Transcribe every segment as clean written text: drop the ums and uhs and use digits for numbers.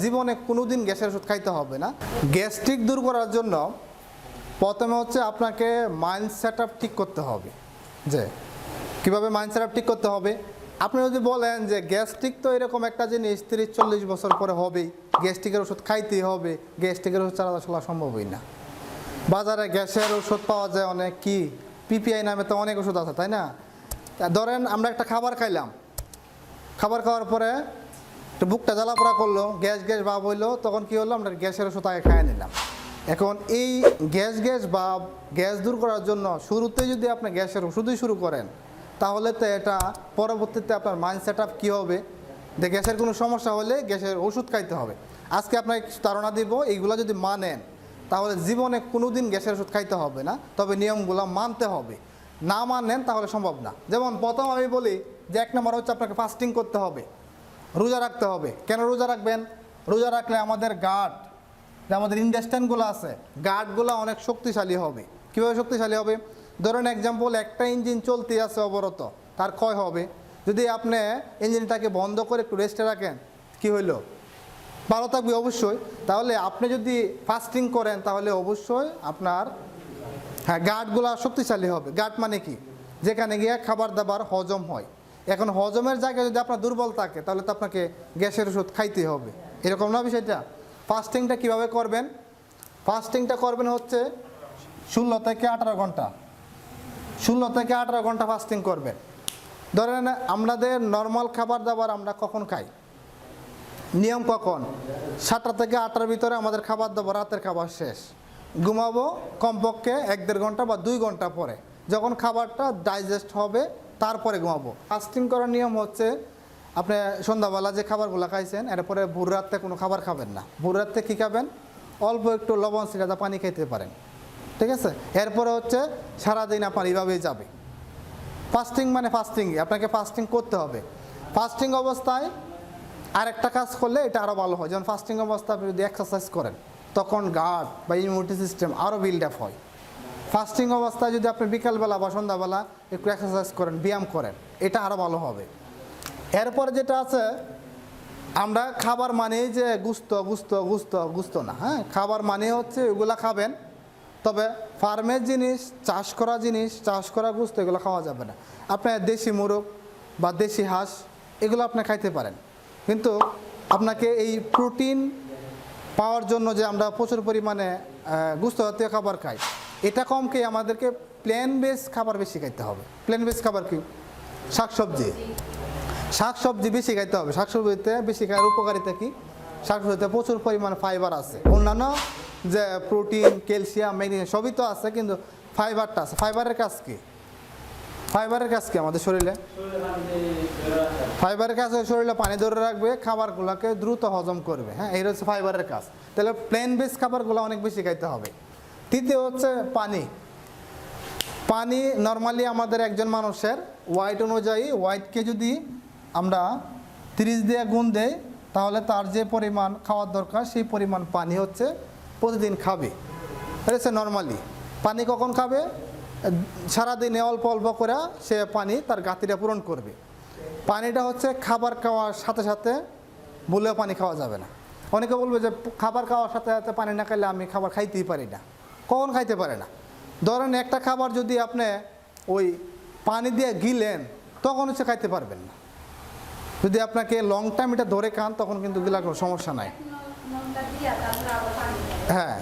জীবনে কোনোদিন গ্যাসের ওষুধ খাইতে হবে না। গ্যাস্ট্রিক দূর করার জন্য প্রথমে হচ্ছে আপনাকে মাইন্ড সেট আপ ঠিক করতে হবে। যে কীভাবে মাইন্ড সেট আপ ঠিক করতে হবে, আপনি যদি বলেন যে গ্যাস্ট্রিক তো এরকম একটা জিনিস 30-40 বছর পরে হবেই, গ্যাস্ট্রিকের ওষুধ খাইতেই হবে, গ্যাস্ট্রিকের ওষুধ ছাড়া আসলে সম্ভবই না। বাজারে গ্যাসের ওষুধ পাওয়া যায় অনেক, কি পিপিআই নামে তো অনেক ওষুধ আছে, তাই না? ধরেন আমরা একটা খাবার খাইলাম, খাবার খাওয়ার পরে একটু বুকটা জ্বালাপোড়া করলো, গ্যাস ভাব হইলো, তখন কি হলো, আমরা গ্যাসের ওষুধ আগে খাইয়ে নিলাম। এখন এই গ্যাস বা গ্যাস দূর করার জন্য শুরুতে যদি আপনি গ্যাসের ওষুধই শুরু করেন, তাহলে তো এটা পরবর্তীতে আপনার মাইন্ড সেট আপ কী হবে, যে গ্যাসের কোনো সমস্যা হলে গ্যাসের ওষুধ খাইতে হবে। আজকে আপনাকে ধারণা দিব, এইগুলো যদি মানেন তাহলে জীবনে কোনো দিন গ্যাসের ওষুধ খাইতে হবে না, তবে নিয়মগুলো মানতে হবে। না মানেন তাহলে সম্ভব না। যেমন প্রথম আমি বলি যে 1 নম্বর হচ্ছে আপনাকে ফাস্টিং করতে হবে, রোজা রাখতে হবে। কেন রোজা রাখবেন? রোজা রাখলে আমাদের গার্ড, যে আমাদের ইন্টেস্টাইনগুলো আছে, গার্ডগুলো অনেক শক্তিশালী হবে। কীভাবে শক্তিশালী হবে? ধরেন এক্সাম্পল, একটা ইঞ্জিন চলতে আছে অবরত, তার ক্ষয় হবে। যদি আপনি ইঞ্জিনটাকে বন্ধ করে একটু রেস্টে রাখেন, কি হইলো? ভালো থাকবে অবশ্যই। তাহলে আপনি যদি ফাস্টিং করেন তাহলে অবশ্যই আপনার গার্ডগুলো শক্তিশালী হবে। গার্ড মানে কি? যেখানে গিয়ে খাবার দাবার হজম হয়। এখন হজমের জায়গায় যদি আপনার দুর্বল থাকে তাহলে তো আপনাকে গ্যাসের ওষুধ খাইতেই হবে, এরকম না বিষয়টা? ফাস্টিংটা কিভাবে করবেন? ফাস্টিংটা করবেন হচ্ছে 16 থেকে 18 ঘন্টা, 16 থেকে 18 ঘন্টা ফাস্টিং করবেন। ধরেন আমাদের নর্মাল খাবার দাবার আমরা কখন খাই? নিয়ম কখন? 7টা থেকে 8টার ভিতরে আমাদের খাবার দাবার, রাতের খাবার শেষ। ঘুমাবো কমপক্ষে 1-1.5 ঘন্টা বা 2 ঘন্টা পরে, যখন খাবারটা ডাইজেস্ট হবে তারপরে ঘুমাবো। ফাস্টিং করার নিয়ম হচ্ছে আপনি সন্ধ্যাবেলা যে খাবারগুলো খাইছেন, এরপরে ভোর রাত্রে কোনো খাবার খাবেন না। ভোর রাত্রে কী খাবেন? অল্প একটু লবণ সিরাদা পানি খেতে পারেন, ঠিক আছে? এরপরে হচ্ছে সারাদিন আপনার এইভাবেই যাবে। ফাস্টিং মানে ফাস্টিংই, আপনাকে ফাস্টিং করতে হবে। ফাস্টিং অবস্থায় আরেকটা কাজ করলে এটা আরও ভালো হয়। যেমন ফাস্টিং অবস্থায় আপনি যদি এক্সারসাইজ করেন, তখন গার্ড বা ইমিউনিটি সিস্টেম আরও বিল্ড আপ হয়। ফাস্টিং অবস্থায় যদি আপনি বিকালবেলা বা সন্ধ্যাবেলা একটু এক্সারসাইজ করেন, ব্যায়াম করেন, এটা আরও ভালো হবে। এরপরে যেটা আছে, আমরা খাবার মানেই যে গুস্ত না, হ্যাঁ, খাবার মানে হচ্ছে এগুলা খাবেন, তবে ফার্মের জিনিস, চাষ করা জিনিস, চাষ করা গুস্ত এগুলো খাওয়া যাবে না। আপনার দেশি মোরগ বা দেশি হাঁস এগুলো আপনি খাইতে পারেন, কিন্তু আপনাকে এই প্রোটিন পাওয়ার জন্য যে আমরা প্রচুর পরিমাণে গুস্ত জাতীয় খাবার খাই, এটা কম খেয়ে আমাদেরকে প্ল্যান বেস খাবার বেশি খাইতে হবে। প্ল্যান বেস খাবার কি? শাকসবজি বেশি খাইতে হবে। শাকসবজিতে বেশি খাওয়ার উপকারিতা কি? শাকসবজিতে প্রচুর পরিমাণে ফাইবার আছে। অন্যান্য যে প্রোটিন, ক্যালসিয়াম, ম্যাগনেসিয়াম সবই তো আছে, কিন্তু ফাইবারটা আছে। ফাইবারের কাজ কি? আমাদের শরীরে ফাইবারের কাজ শরীরে পানি ধরে রাখবে, খাবারগুলোকে দ্রুত হজম করবে। হ্যাঁ, এই হচ্ছে ফাইবারের কাজ। তাহলে প্লেন বেস খাবারগুলো অনেক বেশি খাইতে হবে। তৃতীয় হচ্ছে পানি নর্মালি আমাদের একজন মানুষের ওয়াইট অনুযায়ী, ওয়াইটকে যদি আমরা 30 দিয়ে গুণ দেই, তাহলে তার যে পরিমাণ খাওয়ার দরকার সেই পরিমাণ পানি হচ্ছে প্রতিদিন খাবে। এটা হচ্ছে নর্মালি। পানি কখন খাবে? সারাদিনে অল্প অল্প করে সে পানি তার গাতিটা পূরণ করবে। পানিটা হচ্ছে খাবার খাওয়ার সাথে সাথে বললেও পানি খাওয়া যাবে না। অনেকে বলবে যে খাবার খাওয়ার সাথে সাথে পানি না খাইলে আমি খাবার খাইতেই পারি না। কখন খাইতে পারে না? ধরেন একটা খাবার যদি আপনি ওই পানি দিয়ে গিলেন, তখন হচ্ছে খাইতে পারবেন না। যদি আপনাকে লং টাইম এটা ধরে খান, তখন কিন্তু গিলার কোনো সমস্যা নাই। হ্যাঁ,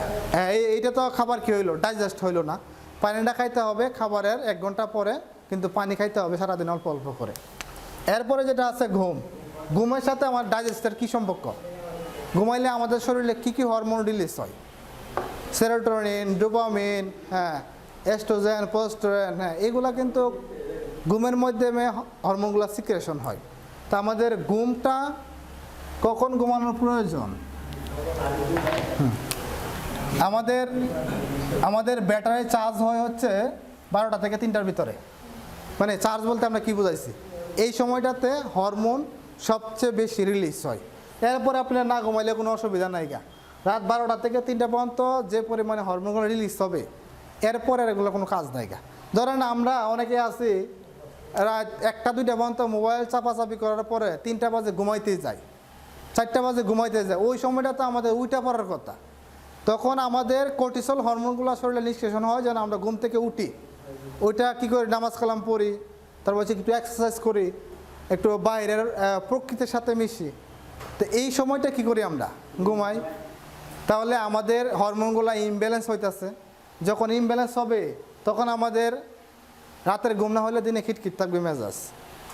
এইটা তো খাবার কি হইলো? ডাইজেস্ট হইলো না। পানিটা খাইতে হবে খাবারের 1 ঘন্টা পরে, কিন্তু পানি খাইতে হবে সারাদিন অল্প অল্প করে। এরপরে যেটা আছে ঘুমের সাথে আমার ডাইজেস্টের কী সম্পর্ক? ঘুমাইলে আমাদের শরীরে কী হরমোন রিলিজ হয়? সেরোটোনিন, ডোপামিন, হ্যাঁ, এস্ট্রোজেন, প্রোস্টেরন, হ্যাঁ, এগুলা কিন্তু ঘুমের মাধ্যমে হরমোনগুলো সিক্রেশন হয়। তা আমাদের ঘুমটা কখন ঘুমানোর প্রয়োজন? আমাদের ব্যাটারি চার্জ হয় হচ্ছে 12টা থেকে 3টার ভিতরে। মানে চার্জ বলতে আমরা কি বুঝাইছি? এই সময়টাতে হরমোন সবচেয়ে বেশি রিলিজ হয়। এরপরে আপনার না ঘুমাইলে কোনো অসুবিধা নাই গা। রাত 12টা থেকে 3টা পর্যন্ত যে পরিমাণে হরমোনগুলো রিলিজ হবে, এরপরে এগুলো কোনো কাজ নাই গা। ধরেন আমরা অনেকে আছি রাত 1টা 2টা পর্যন্ত মোবাইল চাপাচাপি করার পরে 3টা বাজে ঘুমাইতেই যাই। 4টা বাজে ঘুমাইতে যায়, ওই সময়টা তো আমাদের উইটা পড়ার কথা। তখন আমাদের কর্টিসল হরমোনগুলো শরীরে নিষ্কাশন হয় যেন আমরা ঘুম থেকে উঠি। ওইটা কী করি, নামাজ কালাম পড়ি, তারপর হচ্ছে একটু এক্সারসাইজ করি, একটু বাইরের প্রকৃতির সাথে মিশি। তো এই সময়টা কি করি, আমরা ঘুমাই। তাহলে আমাদের হরমোনগুলো ইমব্যালেন্স হইতেছে। যখন ইমব্যালেন্স হবে তখন আমাদের রাতের ঘুম না হলে দিনে খিটখিট থাকবে মেজাজ,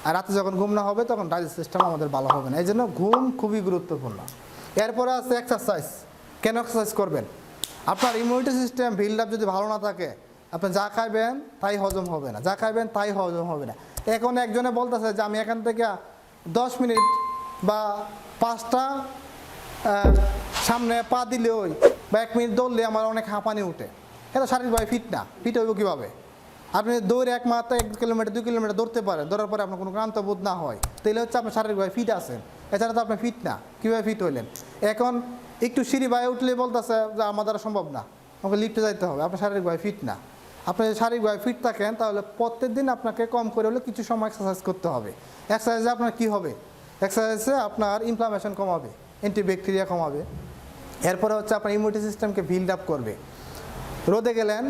আর রাতে যখন ঘুম না হবে তখন ডাইজেস্ট সিস্টেম আমাদের ভালো হবে না। এই জন্য ঘুম খুবই গুরুত্বপূর্ণ। এরপরে আছে এক্সারসাইজ। কেন এক্সারসাইজ করবেন? আপনার ইমিউনিটি সিস্টেম বিল্ড আপ যদি ভালো না থাকে, আপনি যা খাইবেন তাই হজম হবে না, যা খাইবেন তাই হজম হবে না। এখন একজনে বলতেছে যে আমি এখান থেকে 10 মিনিট বা 5টা সামনে পা দিলে ওই বা 1 মিনিট দৌড়লে আমার অনেক হাঁপানি উঠে। এটা শারীরিকভাবে ফিট না। ফিট হইব কীভাবে? আপনি দৌড়ে এক মাত্রা 1 কিলোমিটার 2 কিলোমিটার দৌড়তে পারেন, দৌড়ার পরে আপনার কোনো ক্লান্ত বোধ না হয়, তাহলে হচ্ছে আপনি শারীরিকভাবে ফিট আছেন। এছাড়া তো আপনি ফিট না। কীভাবে ফিট হইলেন? এখন একটু সিঁড়ি বাইরে উঠলে বলতেছে যে আমার দ্বারা সম্ভব না, আমাকে লিফটে যাইতে হবে। আপনি শারীরিকভাবে ফিট না। আপনি যদি শারীরিকভাবে ফিট থাকেন তাহলে প্রত্যেক দিন আপনাকে কম করে হলে কিছু সময় এক্সারসাইজ করতে হবে। এক্সারসাইজে আপনার কী হবে? এক্সারসাইজে আপনার ইনফ্লামেশন কমাবে, অ্যান্টিব্যাকটেরিয়া কমাবে। এরপরে হচ্ছে আপনার ইমিউনিটি সিস্টেমকে বিল্ড আপ করবে। রোদে গেলেন,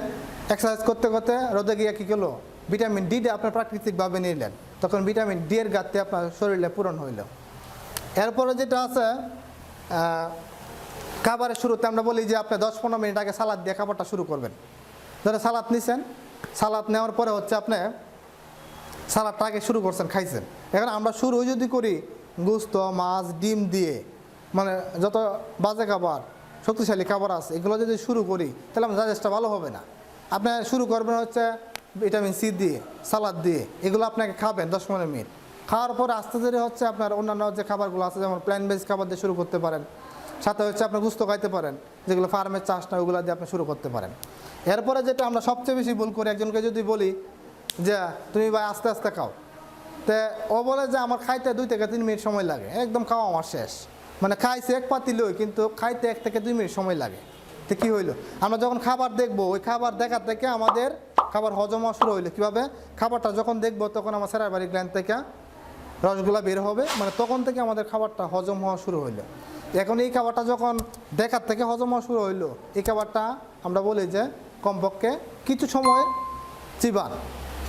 এক্সারসাইজ করতে করতে রোদে গিয়ে কী গেলো, ভিটামিন ডিটা আপনার প্রাকৃতিকভাবে নিলেন, তখন ভিটামিন ডি এর ঘাটতি আপনার শরীরে পূরণ হইল। এরপরে যেটা আছে খাবারের শুরুতে আমরা বলি যে আপনি 10-15 মিনিট আগে সালাদ দিয়ে খাবারটা শুরু করবেন। ধরে সালাদ নিছেন, সালাদ নেওয়ার পরে হচ্ছে আপনি সালাদটা আগে শুরু করছেন, খাইছেন। এখন আমরা শুরু যদি করি গোস্ত, মাছ, ডিম দিয়ে, মানে যত বাজে খাবার, শক্তিশালী খাবার আছে এগুলো যদি শুরু করি তাহলে আমার ডাইজেস্টটা ভালো হবে না। আপনি শুরু করবেন হচ্ছে ভিটামিন সি দিয়ে, সালাদ দিয়ে, এগুলো আপনাকে খাবেন 10-15 মিনিট। খাওয়ার পরে আস্তে ধীরে হচ্ছে আপনার অন্যান্য যে খাবারগুলো আছে, যেমন প্ল্যান্ট বেস খাবার দিয়ে শুরু করতে পারেন। সাথে হচ্ছে আপনি গুস্ত খাইতে পারেন, যেগুলো ফার্মের চাষ না, ওগুলো দিয়ে আপনি শুরু করতে পারেন। এরপরে যেটা আমরা সবচেয়ে বেশি ভুল করি, একজনকে যদি বলি যে তুমি ভাই আস্তে আস্তে খাও, তো ও বলে যে আমার খাইতে 2 থেকে 3 মিনিট সময় লাগে, একদম খাওয়া আমার শেষ। মানে খাইছে 1 পাতি লই, কিন্তু খাইতে 1 থেকে 2 মিনিট সময় লাগে। তো কী হইলো, আমরা যখন খাবার দেখবো, ওই খাবার দেখা থেকে আমাদের খাবার হজম হওয়া শুরু হইলো। কীভাবে? খাবারটা যখন দেখবো তখন আমার সেরাবারি গ্ল্যান্ড থেকে রসগুলা বের হবে, মানে তখন থেকে আমাদের খাবারটা হজম হওয়া শুরু হইলো। এখন এই খাবারটা যখন দেখার থেকে হজম হওয়া শুরু হইলো, এই খাবারটা আমরা বলি যে কমপক্ষে কিছু সময় চিবান,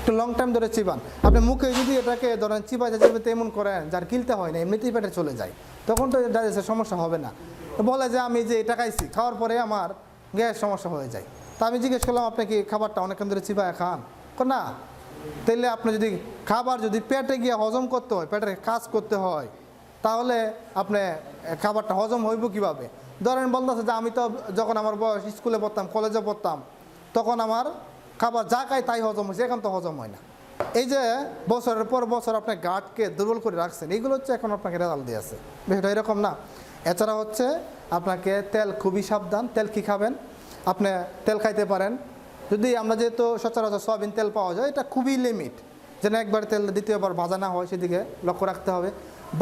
একটু লং টাইম ধরে চিবান। আপনি মুখে যদি এটাকে ধরেন চিবাইতে চিবাইতে এমন করেন যার গিলতে হয় না, এমনিতেই পেটে চলে যায়, তখন তো ডাইজেস্টের সমস্যা হবে না। বলে যে আমি যে এটা খাইছি, খাওয়ার পরে আমার গ্যাস সমস্যা হয়ে যায়। তা আমি জিজ্ঞেস করলাম আপনি কি খাবারটা অনেকক্ষণ ধরে চিবায় খান? না। তাইলে আপনি যদি খাবার যদি পেটে গিয়ে হজম করতে হয়, পেটের কাজ করতে হয়, তাহলে আপনি খাবারটা হজম হইব কীভাবে? ধরেন বলতেছে যে আমি তো যখন আমার বয়স স্কুলে পড়তাম, কলেজে পড়তাম, তখন আমার খাবার যা খাই তাই হজম হয়েছে, এখন তো হজম হয় না। এই যে বছরের পর বছর আপনার গাটকে দুর্বল করে রাখছেন, এইগুলো হচ্ছে এখন আপনাকে রেজাল্ট দিয়েছে। বিষয়টা এরকম না। এছাড়া হচ্ছে আপনাকে তেল খুবই সাবধান। তেল কী খাবেন? আপনি তেল খাইতে পারেন, যদি আমরা যেহেতু সচরাচর সয়াবিন তেল পাওয়া যায়, এটা খুবই লিমিট, যেন একবার তেল দ্বিতীয়বার ভাজা না হয় সেদিকে লক্ষ্য রাখতে হবে।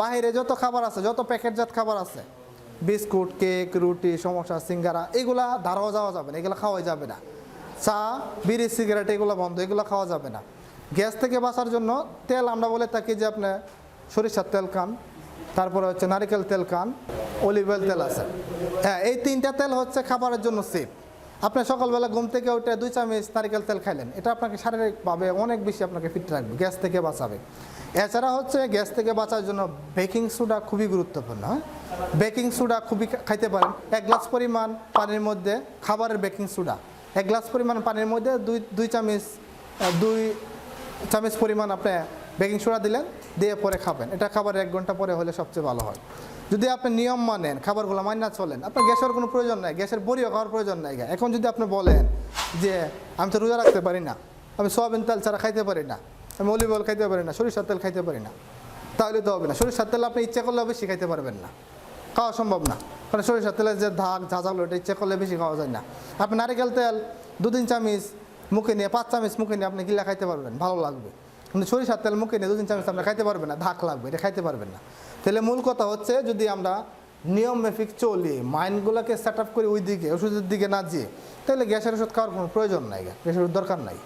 বাইরে যত খাবার আছে, যত প্যাকেটজাত খাবার আছে, বিস্কুট, কেক, রুটি, সমোসা, সিঙ্গারা, এগুলা ধারাও যাওয়া যাবে না, এগুলো খাওয়াই যাবে না। চা, বিড়ি, সিগারেট এগুলো বন্ধ, এগুলো খাওয়া যাবে না। গ্যাস থেকে বাঁচার জন্য তেল আমরা বলে থাকি যে আপনি সরিষার তেল খান, তারপরে হচ্ছে নারিকেল তেল খান, অলিভ অয়েল তেল আছে। হ্যাঁ, এই 3টা তেল হচ্ছে খাবারের জন্য সেফ। আপনি সকালবেলা ঘুম থেকে উঠে 2 চামচ নারিকেল তেল খাইলেন, এটা আপনাকে শারীরিকভাবে অনেক বেশি আপনাকে ফিট রাখবে, গ্যাস থেকে বাঁচাবে। এছাড়া হচ্ছে গ্যাস থেকে বাঁচার জন্য বেকিং সোডা খুবই গুরুত্বপূর্ণ। হ্যাঁ, বেকিং সোডা খুবই খাইতে পারেন। 1 গ্লাস পরিমাণ পানির মধ্যে খাবারের বেকিং সোডা, 1 গ্লাস পরিমাণ পানির মধ্যে 2 চামচ পরিমাণ আপনি বেকিং সোডা দিলেন, দিয়ে পরে খাবেন। এটা খাবার 1 ঘন্টা পরে হলে সবচেয়ে ভালো হয়। যদি আপনি নিয়ম মানেন, খাবারগুলো মান্য চলেন, আপনার গ্যাসের কোনো প্রয়োজন নাই, গ্যাসের বড়িও খাওয়ার প্রয়োজন নাই। এখন যদি আপনি বলেন যে আমি তো রোজা রাখতে পারি না, আমি সয়াবিন তেল ছাড়া খাইতে পারি না, আমি অলিভ অয়েল খাইতে পারি না, সরিষার তেল খাইতে পারি না, তাহলে তো হবে না। সরিষার তেল আপনি ইচ্ছা করলেও বেশি খাইতে পারবেন না, খাওয়া সম্ভব না। কারণ সরিষার তেলের যে ধাক ঝাঁঝালো, এটা ইচ্ছা করলে বেশি খাওয়া যায় না। আপনি নারিকেল তেল 2-3 চামচ মুখে নিয়ে, 5 চামচ মুখে নিয়ে আপনি গিলা খাইতে পারবেন, ভালো লাগবে। কিন্তু সরিষার তেল মুখে নিয়ে 2-3 চামচ আপনি খাইতে পারবেন না, ধাক লাগবে, এটা খাইতে পারবেন না। তাহলে মূল কথা হচ্ছে যদি আমরা নিয়ম মাফিক চলি, মাইন্ডগুলোকে সেট আপ করি ওই দিকে, ওষুধের দিকে না যেয়ে, তাহলে গ্যাসের ওষুধ খাওয়ার কোনো প্রয়োজন নাই, গ্যাসের ওষুধ দরকার নাই।